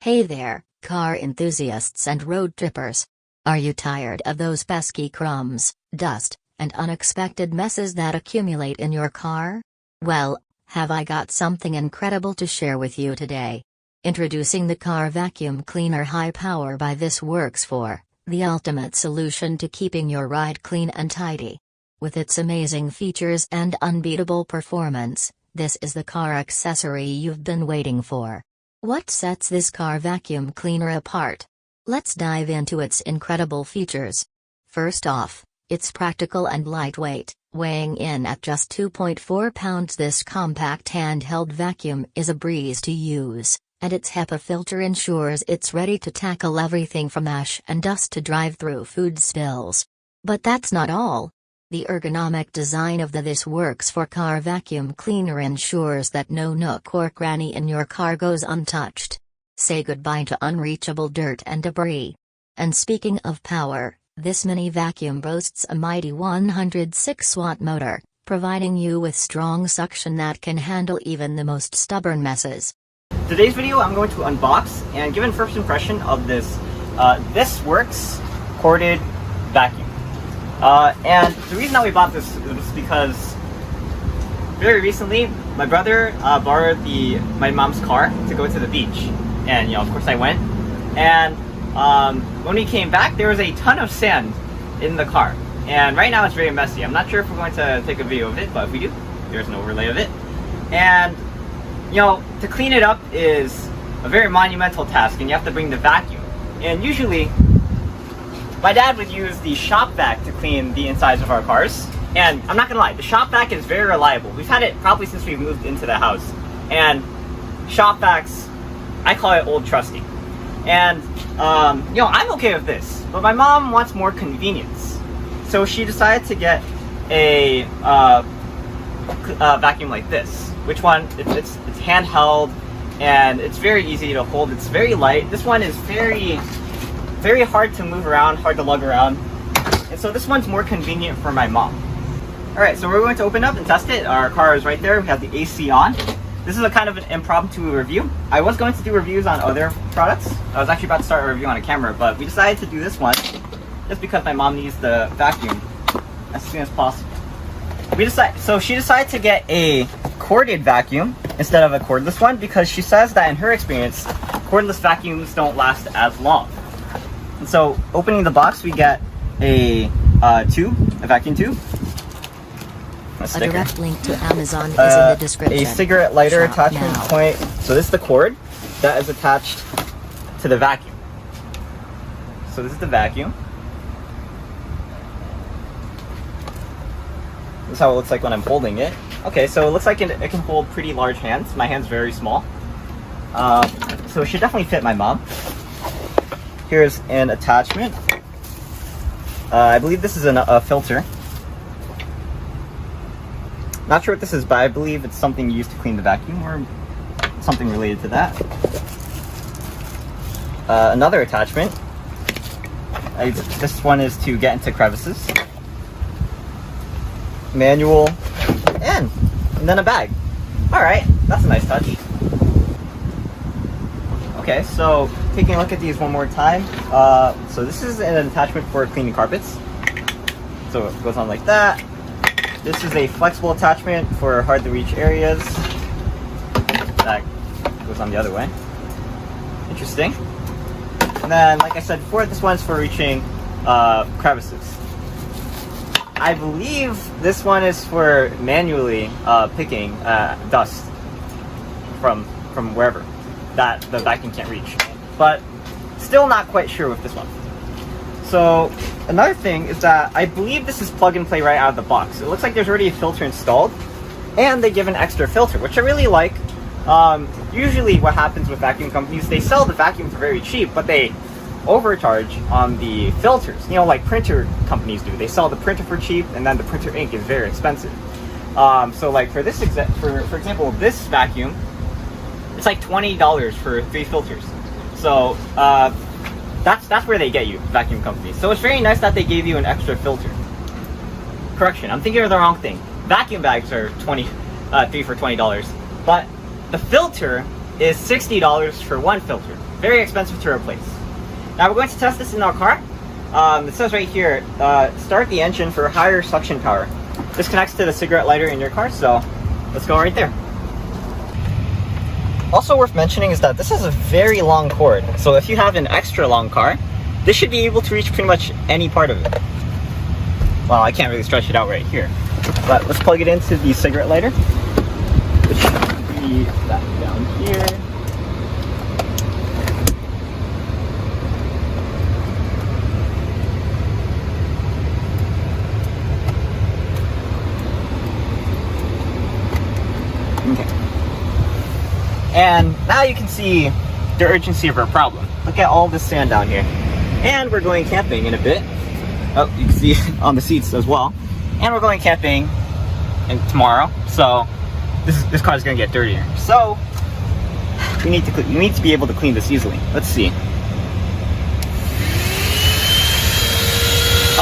Hey there, car enthusiasts and road trippers. Are you tired of those pesky crumbs, dust, and unexpected messes that accumulate in your car? Well, have I got something incredible to share with you today. Introducing the Car Vacuum Cleaner High Power by ThisWorx 4, the ultimate solution to keeping your ride clean and tidy. With its amazing features and unbeatable performance, this is the car accessory you've been waiting for. What sets this car vacuum cleaner apart? Let's dive into its incredible features. First off, it's practical and lightweight, weighing in at just 2.4 pounds. This compact handheld vacuum is a breeze to use, and its HEPA filter ensures it's ready to tackle everything from ash and dust to drive-through food spills. But that's not all. The ergonomic design of the ThisWorx 4 Car Vacuum Cleaner ensures that no nook or cranny in your car goes untouched. Say goodbye to unreachable dirt and debris. And speaking of power, this mini vacuum boasts a mighty 106-watt motor, providing you with strong suction that can handle even the most stubborn messes. Today's video, I'm going to unbox and give a first impression of this ThisWorx corded vacuum. And the reason that we bought this was because very recently my brother borrowed my mom's car to go to the beach, and of course I went, and when we came back there was a ton of sand in the car, and right now it's very messy. I'm not sure if we're going to take a video of it, but if we do, there's an overlay of it. And to clean it up is a very monumental task, and you have to bring the vacuum, and usually my dad would use the shop vac to clean the insides of our cars, and I'm not gonna lie, the shop vac is very reliable. We've had it probably since we moved into the house, and shop vacs, I call it old trusty. And I'm okay with this, but my mom wants more convenience, so she decided to get a vacuum like this. Which one? It's handheld, and it's very easy to hold. It's very light. This one is very hard to move around, hard to lug around, and so this one's more convenient for my mom. Alright, so we're going to open up and test it. Our car is right there. We have the AC on. This is a kind of an impromptu review. I was going to do reviews on other products. I was actually about to start a review on a camera, but we decided to do this one just because my mom needs the vacuum as soon as possible. So she decided to get a corded vacuum instead of a cordless one because she says that in her experience, cordless vacuums don't last as long. And so, opening the box, we get a vacuum tube, a direct link to Amazon is in the description. A cigarette lighter Shop attachment now. point. So this is the cord that is attached to the vacuum. So this is the vacuum. This is how it looks like when I'm holding it. Okay, so it looks like it can hold pretty large hands. My hand's very small. So it should definitely fit my mom. Here's an attachment. I believe this is a filter. Not sure what this is, but I believe it's something used to clean the vacuum or something related to that. Another attachment. This one is to get into crevices. Manual, and then a bag. Alright, that's a nice touch. Okay, so taking a look at these one more time. So this is an attachment for cleaning carpets. So it goes on like that. This is a flexible attachment for hard to reach areas. That goes on the other way. Interesting. And then, like I said before, this one's for reaching crevices. I believe this one is for manually picking dust from wherever that the vacuum can't reach, but still not quite sure with this one. So another thing is that I believe this is plug and play right out of the box. It looks like there's already a filter installed, and they give an extra filter, which I really like. Usually what happens with vacuum companies, they sell the vacuum for very cheap, but they overcharge on the filters, like printer companies do. They sell the printer for cheap, and then the printer ink is very expensive. So like for this for example, this vacuum, it's like $20 for 3 filters. So that's where they get you, vacuum companies. So it's very nice that they gave you an extra filter. Correction, I'm thinking of the wrong thing. Vacuum bags are 3 for $20, but the filter is $60 for 1 filter. very expensive to replace. Now we're going to test this in our car. It says right here, start the engine for higher suction power. This connects to the cigarette lighter in your car, so let's go right there. Also worth mentioning is that this is a very long cord, so if you have an extra long car, this should be able to reach pretty much any part of it. Well, I can't really stretch it out right here, but let's plug it into the cigarette lighter, which should be that down here. Okay. And now you can see the urgency of our problem. Look at all this sand down here. And we're going camping in a bit. Oh, you can see on the seats as well. And we're going camping tomorrow. So this car is going to get dirtier. So you need to be able to clean this easily. Let's see.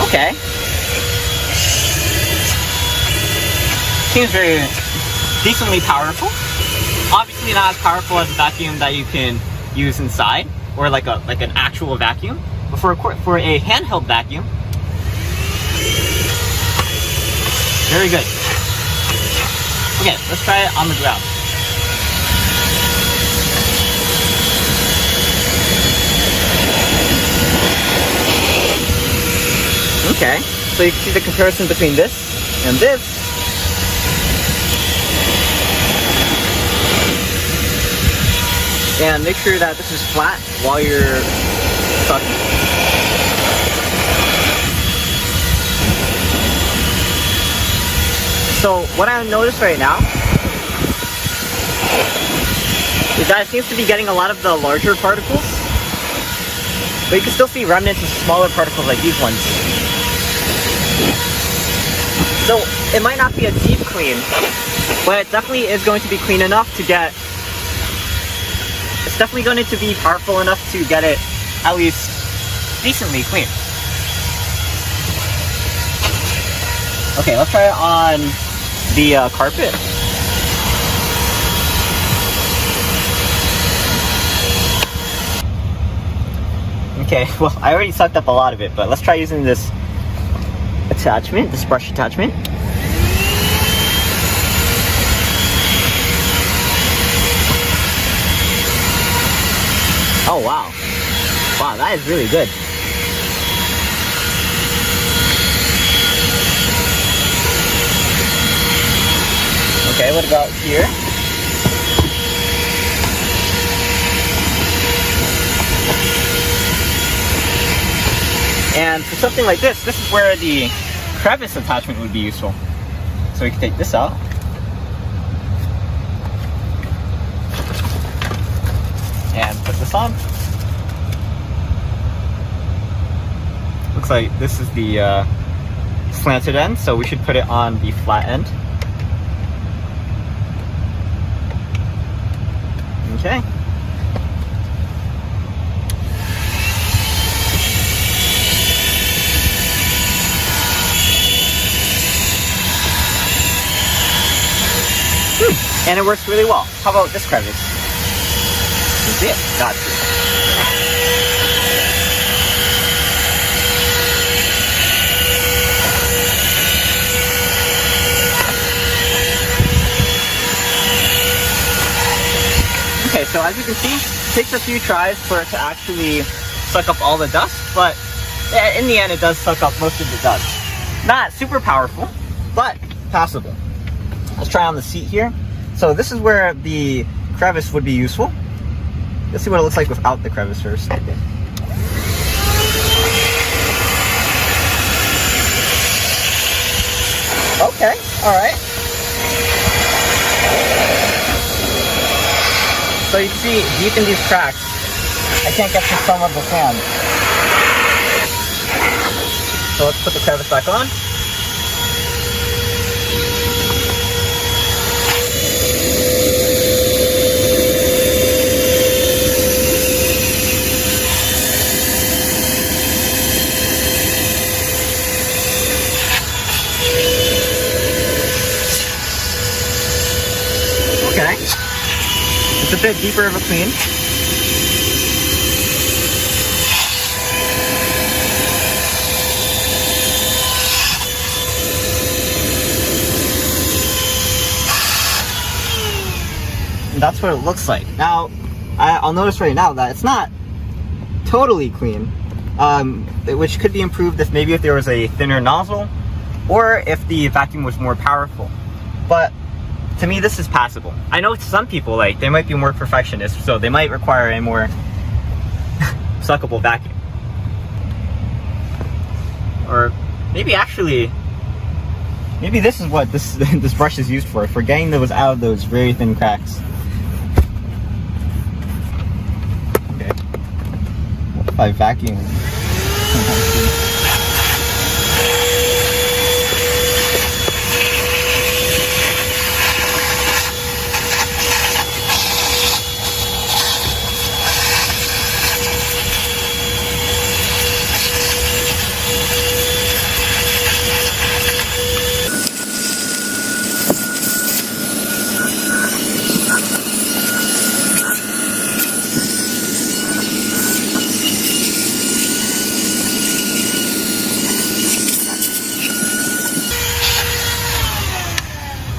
Okay. Seems very decently powerful. Obviously not as powerful as a vacuum that you can use inside, or like an actual vacuum. But for a handheld vacuum, very good. Okay, let's try it on the ground. Okay, so you can see the comparison between this and this. And make sure that this is flat while you're sucking. So what I noticed right now is that it seems to be getting a lot of the larger particles, but you can still see remnants of smaller particles like these ones. So it might not be a deep clean, but it definitely is going to be clean enough to get. It's definitely going to be powerful enough to get it at least decently clean. Okay, let's try it on the carpet. Okay, well, I already sucked up a lot of it, but let's try using this attachment, this brush attachment. Oh wow. Wow, that is really good. Okay, what about here? And for something like this is where the crevice attachment would be useful. So we can take this out. And put this on. Looks like this is the slanted end, so we should put it on the flat end. Okay. And it works really well. How about this crevice? Is it? Got you. Okay, so as you can see, it takes a few tries for it to actually suck up all the dust, but in the end it does suck up most of the dust. Not super powerful, but passable. Let's try on the seat here. So this is where the crevice would be useful. Let's see what it looks like without the crevice first. Okay, alright. So you can see deep in these cracks, I can't get to some of the sand. So let's put the crevice back on. Okay, it's a bit deeper of a clean. that's what it looks like. Now, I'll notice right now that it's not totally clean, which could be improved if there was a thinner nozzle, or if the vacuum was more powerful. But to me, this is passable. I know some people, like, they might be more perfectionists, so they might require a more suckable vacuum. Or maybe this is what this brush is used for getting those out of those very thin cracks. Okay. By vacuum.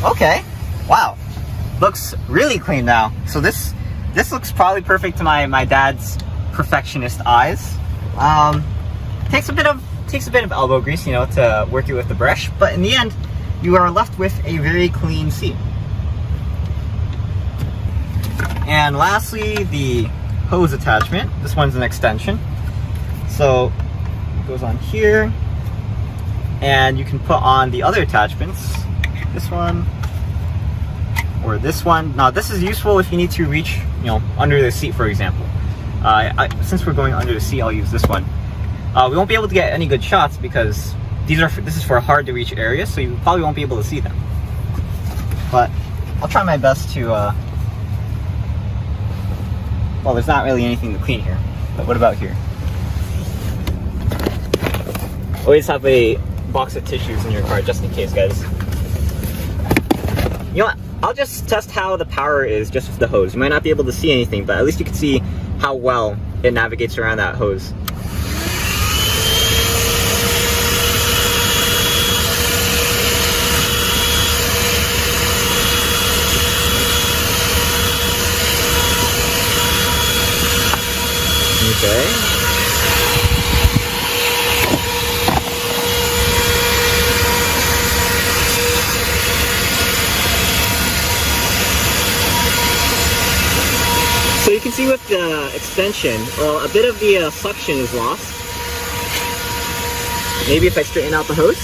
Okay, wow, looks really clean now. So this looks probably perfect to my dad's perfectionist eyes. Takes a bit of elbow grease, you know, to work it with the brush, but in the end, you are left with a very clean seat. And lastly, the hose attachment. This one's an extension, so it goes on here, and you can put on the other attachments. This one or this one. Now this is useful if you need to reach, you know, under the seat, for example. Since we're going under the seat, I'll use this one. We won't be able to get any good shots because this is for hard to reach areas, so you probably won't be able to see them. But I'll try my best to. Well, there's not really anything to clean here. But what about here? Always have a box of tissues in your car just in case, guys. You know what? I'll just test how the power is just with the hose. You might not be able to see anything, but at least you can see how well it navigates around that hose. Okay. So you can see with the extension, a bit of the suction is lost. Maybe if I straighten out the hose.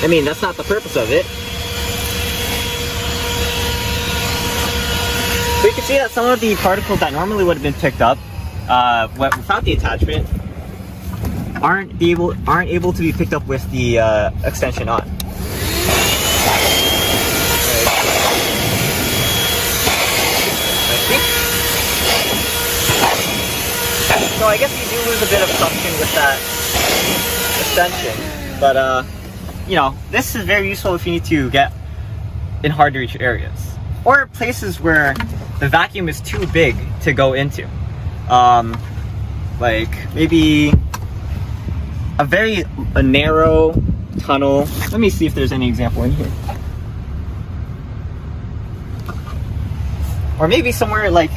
I mean, that's not the purpose of it. So you can see that some of the particles that normally would have been picked up without the attachment aren't able to be picked up with the extension on. So I guess you do lose a bit of suction with that extension, but you know, this is very useful if you need to get in hard to reach areas or places where the vacuum is too big to go into. Like maybe a narrow tunnel. Let me see if there's any example in here. Or maybe somewhere like,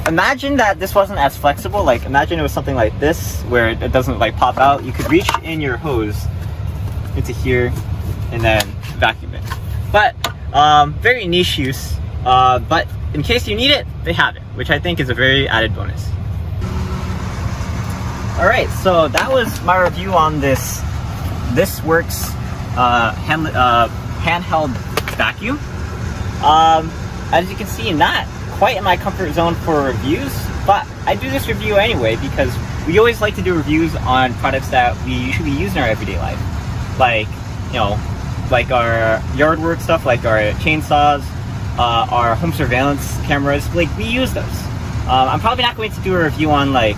imagine that this wasn't as flexible. Like imagine it was something like this where it doesn't like pop out. You could reach in your hose into here and then vacuum it. But very niche use. But in case you need it, they have it, which I think is a very added bonus. Alright, so that was my review on this ThisWorx handheld vacuum. As you can see, not quite in my comfort zone for reviews, but I do this review anyway because we always like to do reviews on products that we usually use in our everyday life. Like, you know, like our yard work stuff, like our chainsaws, our home surveillance cameras, like we use those. I'm probably not going to do a review on like,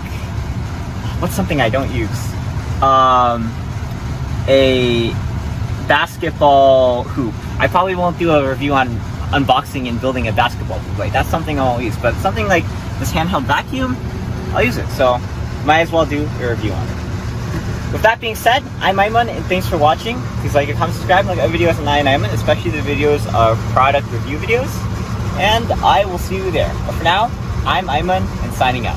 what's something I don't use? A basketball hoop. I probably won't do a review on unboxing and building a basketball hoop. Like that's something I'll use, but something like this handheld vacuum, I'll use it. So might as well do a review on it. With that being said, I'm Ayman, and thanks for watching. Please like, comment, subscribe, and like other videos on I and Ayman, especially the videos of product review videos. And I will see you there. But for now, I'm Ayman, and signing out.